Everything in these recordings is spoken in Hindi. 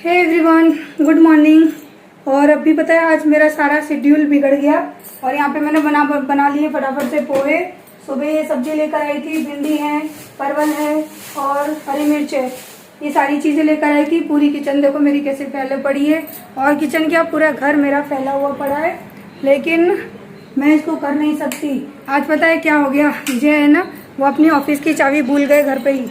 Hey everyone, good morning. और अभी पता है आज मेरा सारा शेड्यूल बिगड़ गया और यहाँ पे मैंने बना लिए फटाफट से पोहे। सुबह ये सब्जी लेकर आई थी, भिंडी है, परवल है और हरी मिर्च है। ये सारी चीजें लेकर आई थी। पूरी किचन देखो मेरी कैसे फैले पड़ी है और किचन क्या पूरा घर मेरा फैला हुआ पड़ा है, लेकिन मैं इसको कर नहीं सकती। आज पता है क्या हो गया, मुझे है ना वो अपनी ऑफिस की चाबी भूल गए घर पे ही,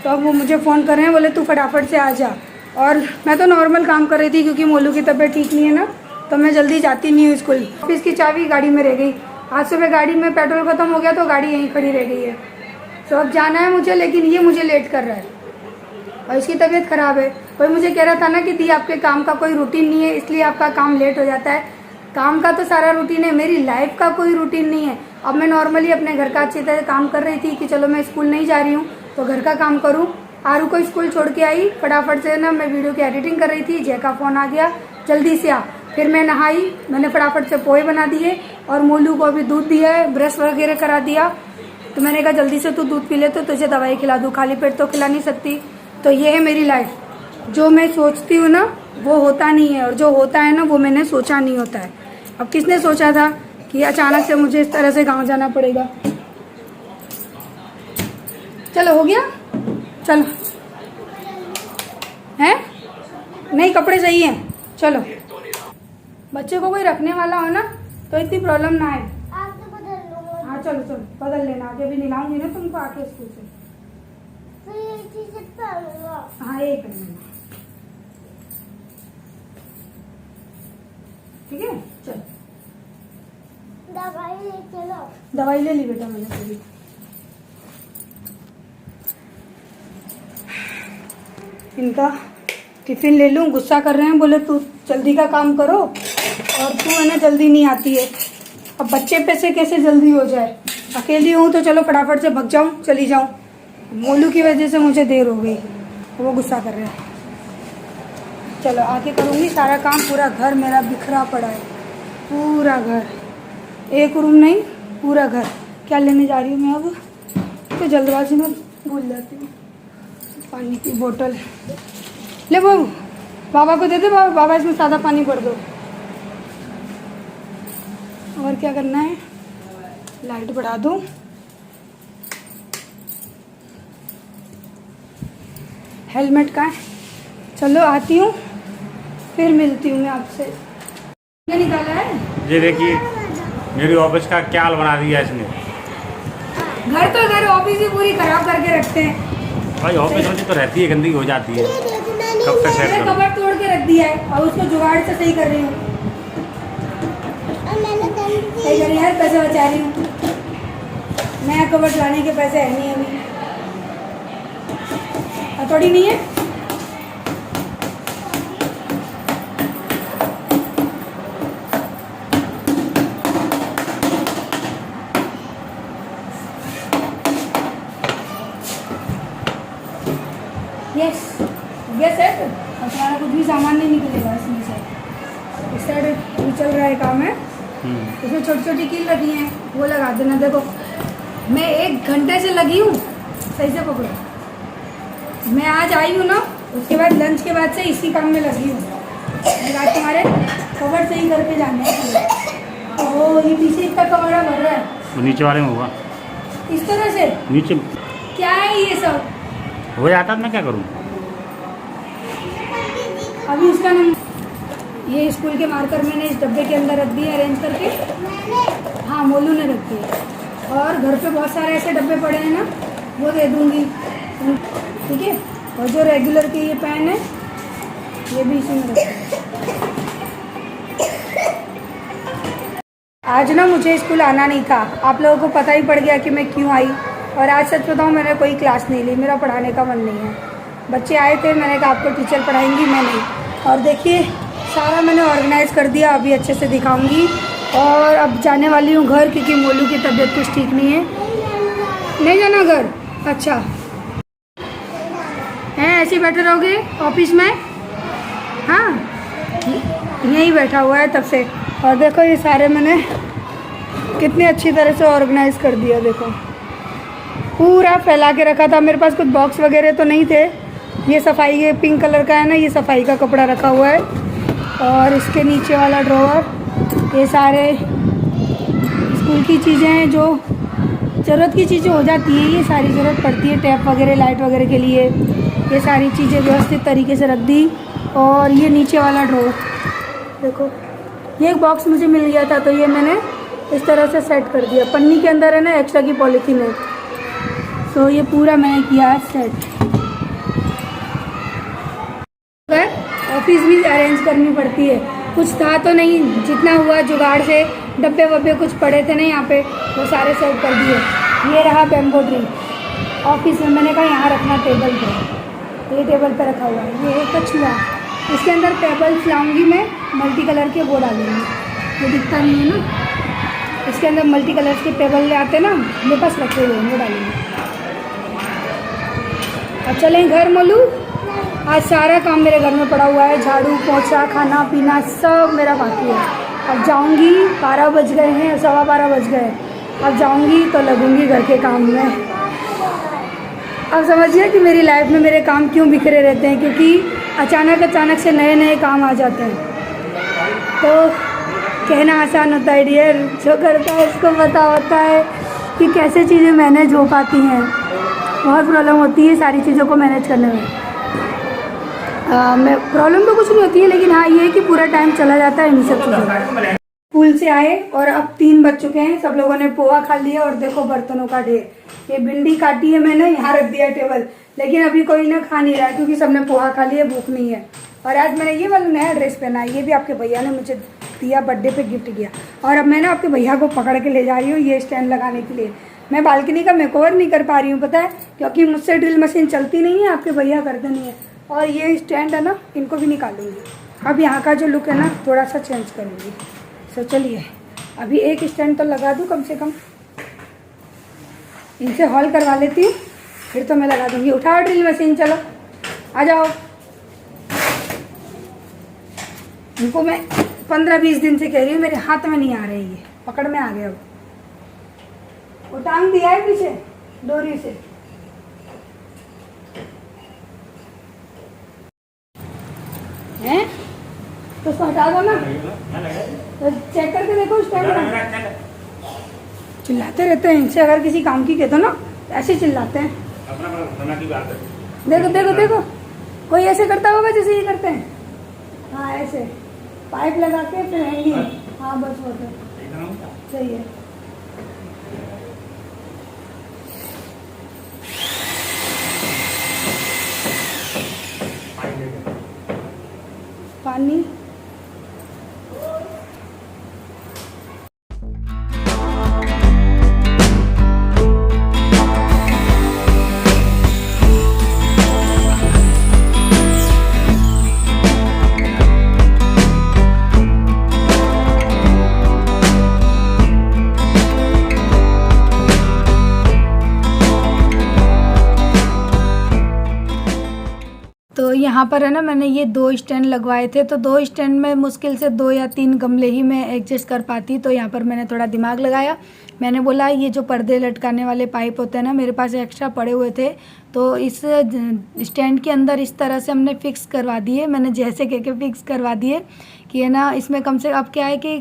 तो अब वो मुझे फ़ोन कर रहे हैं, बोले तू फटाफट से आ जा। और मैं तो नॉर्मल काम कर रही थी क्योंकि मोलू की तबीयत ठीक नहीं है ना, तो मैं जल्दी जाती नहीं हूँ स्कूल। ऑफिस की चाबी गाड़ी में रह गई। आज सुबह गाड़ी में पेट्रोल खत्म हो गया तो गाड़ी यहीं खड़ी रह गई है। तो अब जाना है मुझे, लेकिन ये मुझे लेट कर रहा है और इसकी तबीयत खराब है। कोई मुझे कह रहा था ना कि दी आपके काम का कोई रूटीन नहीं है इसलिए आपका काम लेट हो जाता है। काम का तो सारा रूटीन है, मेरी लाइफ का कोई रूटीन नहीं है। अब मैं नॉर्मली अपने घर का अच्छी तरह काम कर रही थी कि चलो मैं स्कूल नहीं जा रही हूँ तो घर का काम करूँ। आरू को स्कूल छोड़ के आई, फटाफट से ना मैं वीडियो की एडिटिंग कर रही थी, जय का फ़ोन आ गया, जल्दी से आ। फिर मैं नहाई, मैंने फटाफट से पोहे बना दिए और मोलू को अभी दूध दिया है, ब्रश वगैरह करा दिया। तो मैंने कहा जल्दी से तू दूध पी ले तो तुझे दवाई खिला दूँ, खाली पेट तो खिला नहीं सकती। तो ये है मेरी लाइफ, जो मैं सोचती हूँ ना वो होता नहीं है और जो होता है ना वो मैंने सोचा नहीं होता है। अब किसने सोचा था कि अचानक से मुझे इस तरह से गाँव जाना पड़ेगा। चलो हो गया, चलो है नहीं कपड़े सही हैं, चलो। बच्चे को कोई रखने वाला हो ना तो इतनी प्रॉब्लम ना है। हाँ चलो चलो बदल लेना, आगे भी निलाऊंगी ना तुमको आके स्कूल से। हाँ यही कर लेना, ठीक है। चलो दवाई ले चलो। दवाई ले ली बेटा मैंने पूरी। इनका टिफिन ले लूं, गुस्सा कर रहे हैं, बोले तू जल्दी का काम करो और तू है ना जल्दी नहीं आती है। अब बच्चे पे से कैसे जल्दी हो जाए, अकेली हूँ तो चलो फटाफट से भग जाऊँ, चली जाऊँ। मोलू की वजह से मुझे देर हो गई, वो गुस्सा कर रहे हैं। चलो आके करूँगी सारा काम। पूरा घर मेरा बिखरा पड़ा है, पूरा घर, एक रूम नहीं पूरा घर। क्या लेने जा रही हूँ मैं अब, तो जल्दबाजी में भूल जाती हूँ। पानी की बोतल ले बाबू, बाबा को दे दे। बाबा इसमें सादा पानी भर दो। और क्या करना है, लाइट बढ़ा दूँ। हेलमेट का है, चलो आती हूँ फिर मिलती हूँ मैं आपसे। क्या निकाला है ये देखिए मेरी ऑफिस का क्या हाल बना दिया इसने। घर तो घर, ऑफिस ही पूरी खराब करके रखते हैं भाई। ऑफिस में तो रहती है, गंदगी हो जाती है, कब तक सेट करूं। कवर तोड़ के रख दिया है और उसको जुगाड़ से सही कर रही हूँ। सही कर रही है, पैसे बचा रही हूँ। नया कवर लाने के पैसे है नहीं अभी, हथौड़ी नहीं है। यस यस है, और तुम्हारा कुछ भी सामान नहीं निकलेगा इसमें से। इस साइड भी चल रहा है काम है, इसमें छोटी छोटी कील रखी हैं, वो लगा देना। देखो मैं 1 घंटे से लगी हूँ, सही से पकड़ो। मैं आज आई हूँ ना, उसके बाद लंच के बाद से इसी काम में लगी हूँ। आज तुम्हारे कवर सही करके जाने हैं। ओह ये पीछे इतना कमरा भर रहा है, वो नीचे वाले में हुआ इस तरह से नीचे क्या है ये सब। हो जाता तो मैं क्या करूं। अभी उसका नंबर, ये स्कूल के मार्कर मैंने इस डब्बे के अंदर रख दिए अरेंज करके। हाँ मोलू ने रख दिए और घर पे बहुत सारे ऐसे डब्बे पड़े हैं ना, वो दे दूंगी, ठीक है। और जो रेगुलर के ये पेन है ये भी इसी में रख। आज ना मुझे स्कूल आना नहीं था, आप लोगों को पता ही पड़ गया कि मैं क्यों आई। और आज सच बताऊँ मैंने कोई क्लास नहीं ली, मेरा पढ़ाने का मन नहीं है। बच्चे आए थे, मैंने कहा आपको टीचर पढ़ाएंगी, मैं नहीं। और देखिए सारा मैंने ऑर्गेनाइज कर दिया, अभी अच्छे से दिखाऊंगी। और अब जाने वाली हूँ घर क्योंकि मोलू की तबीयत कुछ ठीक नहीं है। नहीं जाना घर, अच्छा है ऐसे ही बैठे रहोगे ऑफिस में। हाँ यहीं बैठा हुआ है तब से। और देखो ये सारे मैंने कितनी अच्छी तरह से ऑर्गेनाइज कर दिया, देखो पूरा फैला के रखा था। मेरे पास कुछ बॉक्स वगैरह तो नहीं थे, ये सफाई के पिंक कलर का है ना, ये सफाई का कपड़ा रखा हुआ है। और इसके नीचे वाला ड्रॉवर ये सारे स्कूल की चीज़ें हैं, जो ज़रूरत की चीज़ें हो जाती हैं, ये सारी ज़रूरत पड़ती है, टैप वगैरह लाइट वगैरह के लिए। ये सारी चीज़ें व्यवस्थित तरीके से रख दी। और ये नीचे वाला ड्रॉवर देखो, ये एक बॉक्स मुझे मिल गया था, तो ये मैंने इस तरह से सेट कर दिया। पन्नी के अंदर है ना एक्स्ट्रा की पॉलीथीन है, तो ये पूरा मैंने किया है सेट। ऑफिस भी अरेंज करनी पड़ती है, कुछ था तो नहीं, जितना हुआ जुगाड़ से, डब्बे वब्बे कुछ पड़े थे ना यहाँ पे, वो सारे सेट कर दिए। ये रहा बैम्बो ट्री ऑफिस में, मैंने कहा यहाँ रखना टेबल पे, तो ये टेबल पे रखा हुआ है। ये एक कछुआ, इसके अंदर पेबल्स लाऊंगी मैं, मल्टी कलर के, वो डालूंगी, ये दिखता नहीं है ना, इसके अंदर मल्टी कलर्स के पेबल ले आते ना, मेरे पास रखे हुए हैं, वो डालूंगी। अब चलें घर मोलू। आज सारा काम मेरे घर में पड़ा हुआ है, झाड़ू पोछा खाना पीना सब मेरा बाकी है। अब जाऊंगी, 12 बज गए हैं, 12:15 बज गए, अब जाऊंगी तो लगूंगी घर के काम में। अब समझिए कि मेरी लाइफ में मेरे काम क्यों बिखरे रहते हैं, क्योंकि अचानक से नए नए काम आ जाते हैं। तो कहना आसान होता है डियर, जो करता है उसको पता होता है कि कैसे चीज़ें मैनेज हो पाती हैं। बहुत प्रॉब्लम होती है सारी चीज़ों को मैनेज करने में। मैं प्रॉब्लम तो कुछ नहीं होती है, लेकिन हाँ ये है कि पूरा टाइम चला जाता है इन सब चीज़ों में। स्कूल से आए और अब 3 बज चुके हैं, सब लोगों ने पोहा खा लिया और देखो बर्तनों का ढेर। ये भिंडी काटी है मैंने, यहाँ रख दिया टेबल, लेकिन अभी कोई ना खा नहीं रहा है क्योंकि सबने पोहा खा लिया, भूख नहीं है। और आज मैंने ये वाला नया ड्रेस पहना है, ये भी आपके भैया ने मुझे दिया, बर्थडे पे गिफ्ट किया। और अब मैं ना आपके भैया को पकड़ के ले जा रही हूँ ये स्टैंड लगाने के लिए। मैं बालकनी का मेकओवर नहीं कर पा रही हूँ, पता है, क्योंकि मुझसे ड्रिल मशीन चलती नहीं है, आपके भैया करते नहीं है। और ये स्टैंड है ना, इनको भी निकालूंगी। अब यहाँ का जो लुक है ना थोड़ा सा चेंज करूँगी। सो चलिए अभी एक स्टैंड तो लगा दूँ कम से कम, इनसे हॉल करवा लेती हूँ, फिर तो मैं लगा दूँगी। उठाओ ड्रिल मशीन, चलो आ जाओ। इनको मैं 15-20 दिन से कह रही हूँ, मेरे हाथ में नहीं आ रही है, पकड़ में आ गया। अब वो टांग दिया है पीछे डोरी से। हैं तो उसको हटा दो ना, तो चेक करके देखो स्टैंड। चिल्लाते रहते हैं, इनसे अगर किसी काम की कहते ना ऐसे चिल्लाते हैं। देखो देखो देखो, कोई ऐसे करता होगा जैसे ये करते हैं। हाँ ऐसे पाइप लगा के फिर हैंगिंग। हाँ बस वो तो सही है। पानी तो यहाँ पर है ना, मैंने ये 2 स्टैंड लगवाए थे, तो 2 स्टैंड में मुश्किल से 2 या 3 गमले ही मैं एडजस्ट कर पाती। तो यहाँ पर मैंने थोड़ा दिमाग लगाया, मैंने बोला ये जो पर्दे लटकाने वाले पाइप होते हैं ना, मेरे पास एक्स्ट्रा पड़े हुए थे, तो इस स्टैंड के अंदर इस तरह से हमने फिक्स करवा दिए। मैंने जैसे कह फिक्स करवा दिए कि है ना, इसमें कम से अब क्या है कि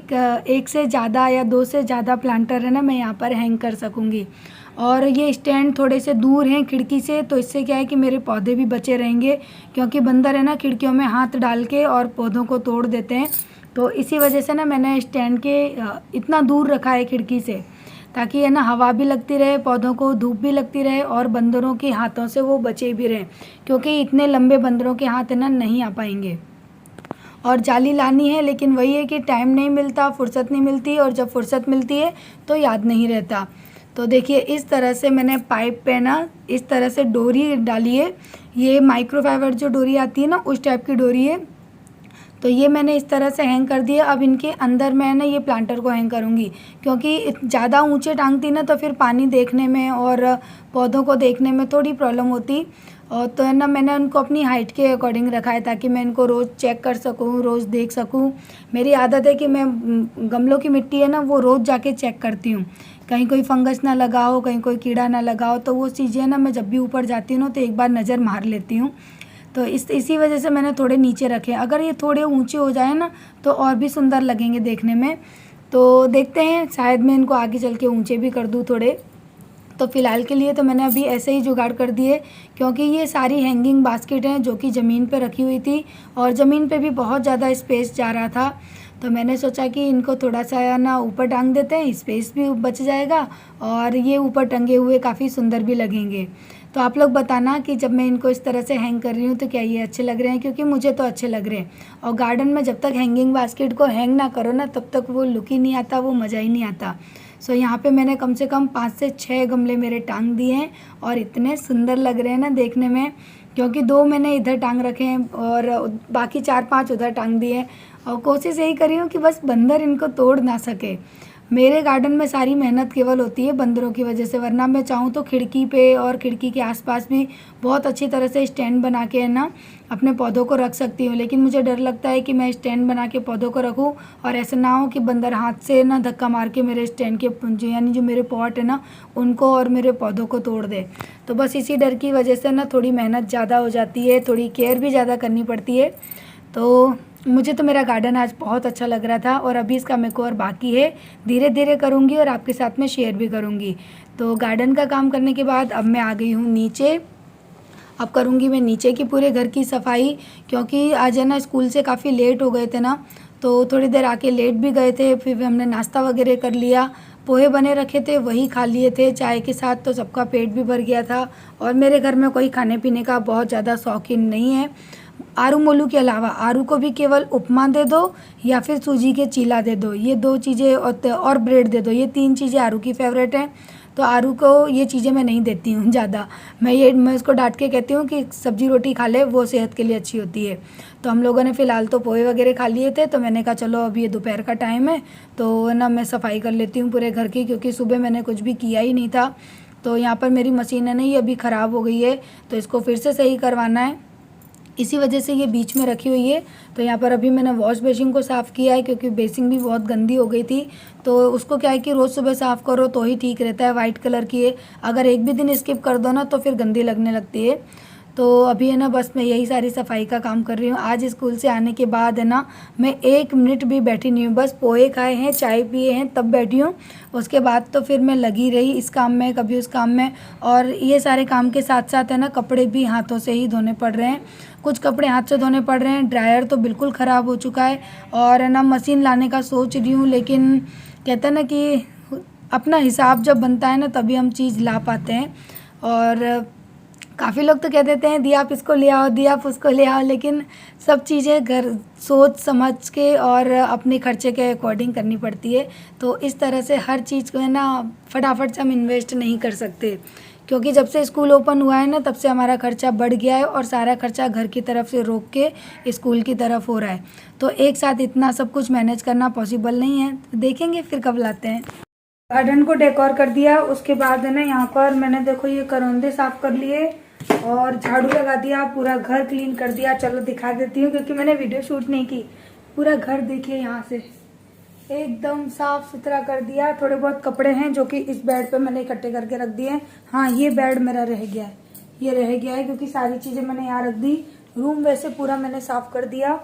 1 से ज़्यादा या 2 से ज़्यादा प्लांटर है ना मैं यहाँ पर हैंग कर सकूँगी। और ये स्टैंड थोड़े से दूर हैं खिड़की से, तो इससे क्या है कि मेरे पौधे भी बचे रहेंगे, क्योंकि बंदर है ना खिड़कियों में हाथ डाल के और पौधों को तोड़ देते हैं। तो इसी वजह से ना मैंने स्टैंड के इतना दूर रखा है खिड़की से, ताकि है ना हवा भी लगती रहे, पौधों को धूप भी लगती रहे और बंदरों के हाथों से वो बचे भी रहें, क्योंकि इतने लंबे बंदरों के हाथ है ना नहीं आ पाएंगे। और जाली लानी है, लेकिन वही है कि टाइम नहीं मिलता, फुर्सत नहीं मिलती, और जब फुर्सत मिलती है तो याद नहीं रहता। तो देखिए इस तरह से मैंने पाइप पे ना इस तरह से डोरी डाली है। ये माइक्रोफाइबर जो डोरी आती है ना, उस टाइप की डोरी है। तो ये मैंने इस तरह से हैंग कर दिया। अब इनके अंदर मैं ना ये प्लांटर को हैंग करूँगी, क्योंकि ज़्यादा ऊंचे टांगती ना तो फिर पानी देखने में और पौधों को देखने में थोड़ी प्रॉब्लम होती। और तो है ना मैंने उनको अपनी हाइट के अकॉर्डिंग रखा है, ताकि मैं इनको रोज़ चेक कर सकूँ, रोज़ देख सकूँ। मेरी आदत है कि मैं गमलों की मिट्टी है ना वो रोज़ जाके चेक करती हूँ, कहीं कोई फंगस ना लगा हो, कहीं कोई कीड़ा ना लगा हो। तो वो चीज़ें ना मैं जब भी ऊपर जाती हूँ ना तो एक बार नज़र मार लेती हूँ। तो इसी वजह से मैंने थोड़े नीचे रखे। अगर ये थोड़े ऊंचे हो जाए ना तो और भी सुंदर लगेंगे देखने में। तो देखते हैं, शायद मैं इनको आगे चल के ऊँचे भी कर दूँ थोड़े। तो फ़िलहाल के लिए तो मैंने अभी ऐसे ही जुगाड़ कर दिए, क्योंकि ये सारी हैंगिंग बास्केट हैं जो कि ज़मीन पे रखी हुई थी और ज़मीन पे भी बहुत ज़्यादा स्पेस जा रहा था। तो मैंने सोचा कि इनको थोड़ा सा ना ऊपर टांग देते हैं, स्पेस भी बच जाएगा और ये ऊपर टंगे हुए काफ़ी सुंदर भी लगेंगे। तो आप लोग बताना कि जब मैं इनको इस तरह से हैंग कर रही हूँ तो क्या ये अच्छे लग रहे हैं, क्योंकि मुझे तो अच्छे लग रहे हैं। और गार्डन में जब तक हैंगिंग बास्केट को हैंग ना करो ना तब तक वो लुक ही नहीं आता, वो मज़ा ही नहीं आता। सो यहाँ पे मैंने कम से कम 5 से 6 गमले मेरे टांग दिए हैं और इतने सुंदर लग रहे हैं ना देखने में, क्योंकि 2 मैंने इधर टांग रखे हैं और बाकी 4-5 उधर टांग दिए हैं। और कोशिश यही करी हूँ कि बस बंदर इनको तोड़ ना सके। मेरे गार्डन में सारी मेहनत केवल होती है बंदरों की वजह से, वरना मैं चाहूँ तो खिड़की पे और खिड़की के आसपास भी बहुत अच्छी तरह से स्टैंड बना के है ना अपने पौधों को रख सकती हूँ। लेकिन मुझे डर लगता है कि मैं स्टैंड बना के पौधों को रखूँ और ऐसा ना हो कि बंदर हाथ से ना धक्का मार के मेरे स्टैंड के यानी जो मेरे पॉट है ना उनको और मेरे पौधों को तोड़ दे। तो बस इसी डर की वजह से ना थोड़ी मेहनत ज़्यादा हो जाती है, थोड़ी केयर भी ज़्यादा करनी पड़ती है। तो मुझे तो मेरा गार्डन आज बहुत अच्छा लग रहा था और अभी इसका मेकओवर बाकी है, धीरे धीरे करूँगी और आपके साथ में शेयर भी करूँगी। तो गार्डन का काम करने के बाद अब मैं आ गई हूँ नीचे। अब करूँगी मैं नीचे की पूरे घर की सफाई, क्योंकि आज है ना स्कूल से काफ़ी लेट हो गए थे ना, तो थोड़ी देर आके लेट भी गए थे। फिर हमने नाश्ता वगैरह कर लिया, पोहे बने रखे थे वही खा लिए थे चाय के साथ, तो सबका पेट भी भर गया था। और मेरे घर में कोई खाने पीने का बहुत ज़्यादा शौकीन नहीं है। आरू मोलू के अलावा आरू को भी केवल उपमा दे दो या फिर सूजी के चीला दे दो, ये 2 चीज़ें, और ब्रेड दे दो, ये 3 चीज़ें आरू की फेवरेट हैं। तो आरू को ये चीज़ें मैं नहीं देती हूँ ज़्यादा। मैं उसको डांट के कहती हूँ कि सब्जी रोटी खा ले, वो सेहत के लिए अच्छी होती है। तो हम लोगों ने फ़िलहाल तो पोहे वगैरह खा लिए थे, तो मैंने कहा चलो अभी ये दोपहर का टाइम है तो ना मैं सफाई कर लेती हूँ पूरे घर की, क्योंकि सुबह मैंने कुछ भी किया ही नहीं था। तो यहाँ पर मेरी मशीन है ना ये अभी ख़राब हो गई है, तो इसको फिर से सही करवाना है, इसी वजह से ये बीच में रखी हुई है। तो यहाँ पर अभी मैंने वॉश बेसिन को साफ़ किया है, क्योंकि बेसिन भी बहुत गंदी हो गई थी। तो उसको क्या है कि रोज़ सुबह साफ़ करो तो ही ठीक रहता है, वाइट कलर की है, अगर एक भी दिन स्किप कर दो ना तो फिर गंदी लगने लगती है। तो अभी है ना बस मैं यही सारी सफाई का काम कर रही हूँ। आज स्कूल से आने के बाद है ना मैं 1 मिनट भी बैठी नहीं हूँ, बस पोहे खाए हैं, चाय पिए हैं, तब बैठी हूँ। उसके बाद तो फिर मैं लगी रही इस काम में कभी उस काम में, और ये सारे काम के साथ साथ है ना कपड़े भी हाथों से ही धोने पड़ रहे हैं। कुछ कपड़े हाथ से धोने पड़ रहे हैं, ड्रायर तो बिल्कुल ख़राब हो चुका है और है ना मशीन लाने का सोच रही हूँ, लेकिन कहते हैं ना कि अपना हिसाब जब बनता है ना तभी हम चीज़ ला पाते हैं। और काफ़ी लोग तो कह देते हैं दी आप इसको ले आओ, दी आप उसको ले आओ, लेकिन सब चीज़ें घर सोच समझ के और अपने खर्चे के अकॉर्डिंग करनी पड़ती है। तो इस तरह से हर चीज़ को है ना फटाफट से हम इन्वेस्ट नहीं कर सकते, क्योंकि जब से स्कूल ओपन हुआ है ना तब से हमारा खर्चा बढ़ गया है और सारा खर्चा घर की तरफ से रोक के स्कूल की तरफ हो रहा है। तो एक साथ इतना सब कुछ मैनेज करना पॉसिबल नहीं है, तो देखेंगे फिर कब लाते हैं। गार्डन को डेकोर कर दिया, उसके बाद है ना यहाँ पर मैंने देखो ये करौंदे साफ कर लिए और झाड़ू लगा दिया, पूरा घर क्लीन कर दिया। चलो दिखा देती हूँ, क्योंकि मैंने वीडियो शूट नहीं की। पूरा घर देखिए यहाँ से एकदम साफ सुथरा कर दिया। थोड़े बहुत कपड़े हैं जो कि इस बेड पे मैंने इकट्ठे करके रख दिए हैं। हाँ ये बेड मेरा रह गया है, ये रह गया है क्योंकि सारी चीजें मैंने यहाँ रख दी। रूम वैसे पूरा मैंने साफ कर दिया,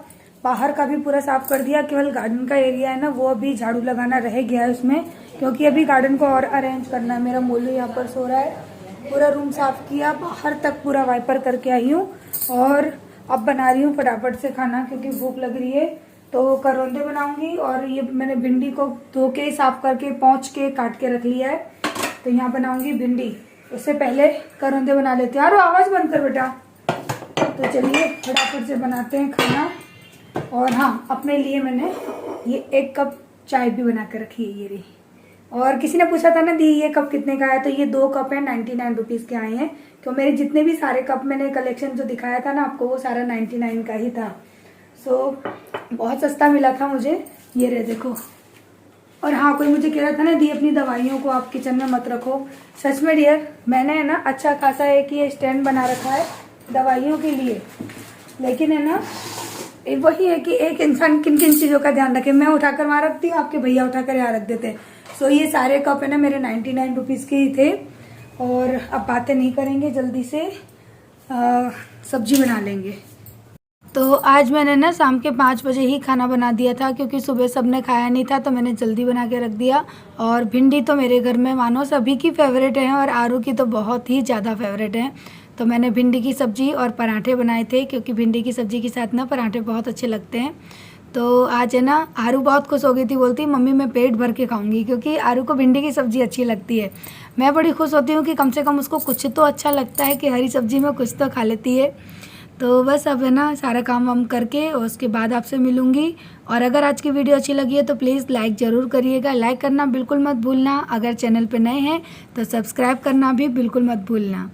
बाहर का भी पूरा साफ कर दिया। केवल गार्डन का एरिया है ना वो अभी झाड़ू लगाना रह गया है उसमें, क्योंकि अभी गार्डन को और अरेंज करना है। मेरा मोलू यहाँ पर सो रहा है। पूरा रूम साफ किया, बाहर तक पूरा वाइपर करके आई हूँ और अब बना रही हूँ फटाफट से खाना, क्योंकि भूख लग रही है। तो करौंदे बनाऊंगी और ये मैंने भिंडी को धो के साफ करके पहुँच के काट के रख लिया है। तो यहाँ बनाऊंगी भिंडी, उससे पहले करौंदे बना लेते हैं। यार आवाज बंद कर बेटा। तो चलिए फटाफट से बनाते हैं खाना। और हाँ अपने लिए मैंने ये 1 कप चाय भी बना के रखी है, ये रही। और किसी ने पूछा था ना दी ये कप कितने का है, तो ये 2 कप है 99 रुपीज़ के आए हैं। तो मेरे जितने भी सारे कप मैंने कलेक्शन जो दिखाया था ना आपको वो सारा 99 का ही था। सो बहुत सस्ता मिला था मुझे, ये रहे देखो। और हाँ कोई मुझे कह रहा था ना दी अपनी दवाइयों को आप किचन में मत रखो। सच में डियर मैंने है ना अच्छा खासा एक ये स्टैंड बना रखा है दवाइयों के लिए, लेकिन है ना वही है कि एक इंसान किन किन चीज़ों का ध्यान रखे। मैं उठाकर वहाँ रखती हूँ, आपके भैया उठाकर यहाँ रख देते हैं। सो ये सारे कप है ना मेरे 99 रुपीज़ के ही थे। और अब बातें नहीं करेंगे, जल्दी से सब्जी बना लेंगे। तो आज मैंने ना शाम के 5 बजे ही खाना बना दिया था, क्योंकि सुबह सबने खाया नहीं था तो मैंने जल्दी बना के रख दिया। और भिंडी तो मेरे घर में मानो सभी की फेवरेट है और आरू की तो बहुत ही ज़्यादा फेवरेट है। तो मैंने भिंडी की सब्ज़ी और पराठे बनाए थे, क्योंकि भिंडी की सब्ज़ी के साथ ना पराठे बहुत अच्छे लगते हैं। तो आज है ना, आरू बहुत खुश हो गई थी, बोलती मम्मी मैं पेट भर के खाऊंगी, क्योंकि आरू को भिंडी की सब्ज़ी अच्छी लगती है। मैं बड़ी खुश होती हूँ कि कम से कम उसको कुछ तो अच्छा लगता है कि हरी सब्ज़ी में कुछ तो खा लेती है। तो बस अब है ना, सारा काम वाम करके और उसके बाद आपसे मिलूँगी। और अगर आज की वीडियो अच्छी लगी है तो प्लीज़ लाइक ज़रूर करिएगा, लाइक करना बिल्कुल मत भूलना। अगर चैनल पे नए हैं तो सब्सक्राइब करना भी बिल्कुल मत भूलना।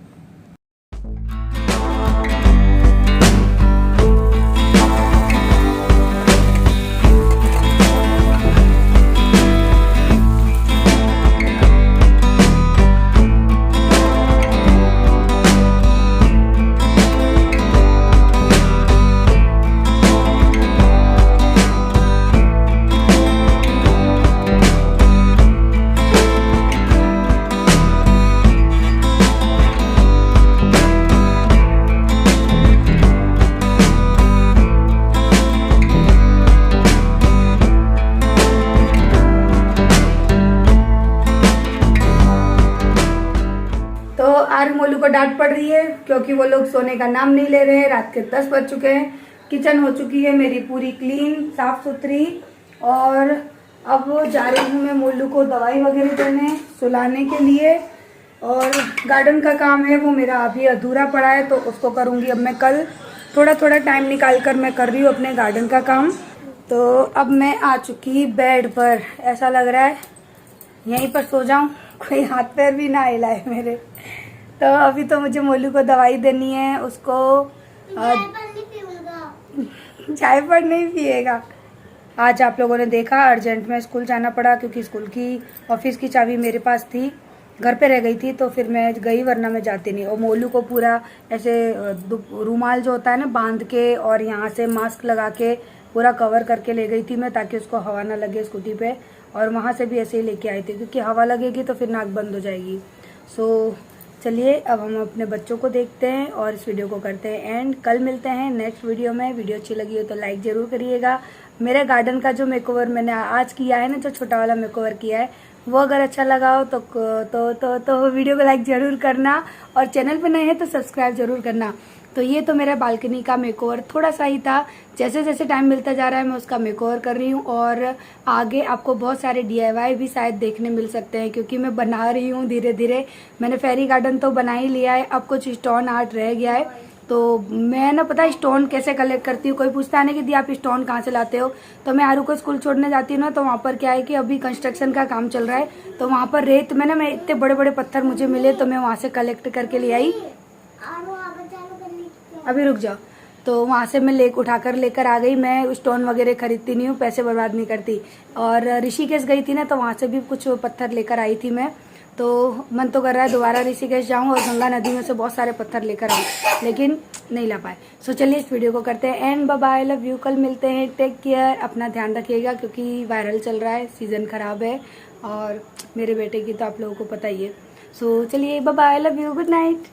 तो आरू मोलू को डांट पड़ रही है, क्योंकि वो लोग सोने का नाम नहीं ले रहे हैं। रात के 10 बज चुके हैं। किचन हो चुकी है मेरी पूरी क्लीन, साफ सुथरी। और अब जा रही हूँ मैं मोलू को दवाई वगैरह देने, सुलाने के लिए। और गार्डन का काम है वो मेरा अभी अधूरा पड़ा है, तो उसको करूँगी अब मैं कल। थोड़ा थोड़ा टाइम निकाल कर मैं कर रही हूँ अपने गार्डन का काम। तो अब मैं आ चुकी बेड पर। ऐसा लग रहा है यहीं पर सो जाऊं, कोई हाथ पैर भी ना हिलाए मेरे। तो अभी तो मुझे मोलू को दवाई देनी है, उसको चाय पर नहीं पिएगा। आज आप लोगों ने देखा अर्जेंट में स्कूल जाना पड़ा, क्योंकि स्कूल की ऑफिस की चाबी मेरे पास थी, घर पे रह गई थी, तो फिर मैं गई, वरना मैं जाती नहीं। और मोलू को पूरा ऐसे रूमाल जो होता है ना बांध के, और यहाँ से मास्क लगा के पूरा कवर करके ले गई थी मैं, ताकि उसको हवा ना लगे स्कूटी पे। और वहाँ से भी ऐसे ही लेके आई थी, क्योंकि हवा लगेगी तो फिर नाक बंद हो जाएगी। सो चलिए अब हम अपने बच्चों को देखते हैं और इस वीडियो को करते हैं एंड। कल मिलते हैं नेक्स्ट वीडियो में। वीडियो अच्छी लगी हो तो लाइक ज़रूर करिएगा। मेरे गार्डन का जो मेकओवर मैंने आज किया है ना, जो छोटा वाला मेकओवर किया है, वो अगर अच्छा लगा हो तो वीडियो को लाइक ज़रूर करना। और चैनल पर नए हैं तो सब्सक्राइब ज़रूर करना। तो ये तो मेरा बालकनी का मेकओवर थोड़ा सा ही था। जैसे जैसे टाइम मिलता जा रहा है मैं उसका मेकओवर कर रही हूँ। और आगे आपको बहुत सारे DIY भी शायद देखने मिल सकते हैं, क्योंकि मैं बना रही हूँ धीरे धीरे। मैंने फेरी गार्डन तो बना ही लिया है, अब कुछ स्टोन आर्ट रह गया है। तो मैं ना, पता है स्टोन कैसे कलेक्ट करती हूँ? कोई पूछता है ना कि दी आप स्टोन कहाँ से लाते हो? तो मैं आरू को स्कूल छोड़ने जाती हूँ ना, तो वहाँ पर क्या है कि अभी कंस्ट्रक्शन का काम चल रहा है, तो वहाँ पर रेत में ना, मैं इतने बड़े बड़े पत्थर मुझे मिले, तो मैं वहाँ से कलेक्ट करके ले आई। अभी रुक जाओ। तो वहाँ से मैं उठाकर लेकर आ गई। मैं स्टोन वगैरह खरीदती नहीं हूँ, पैसे बर्बाद नहीं करती। और ऋषिकेश गई थी ना, तो वहाँ से भी कुछ पत्थर लेकर आई थी मैं। तो मन तो कर रहा है दोबारा ऋषिकेश जाऊँ और गंगा नदी में से बहुत सारे पत्थर लेकर आऊँ, लेकिन नहीं ला पाए। सो चलिए इस वीडियो को करते हैं end. Bye bye, love you. कल मिलते हैं। टेक केयर, अपना ध्यान रखिएगा, क्योंकि वायरल चल रहा है, सीजन खराब है और मेरे बेटे की तो आप लोगों को पता ही है। सो चलिए bye bye, love you, good night.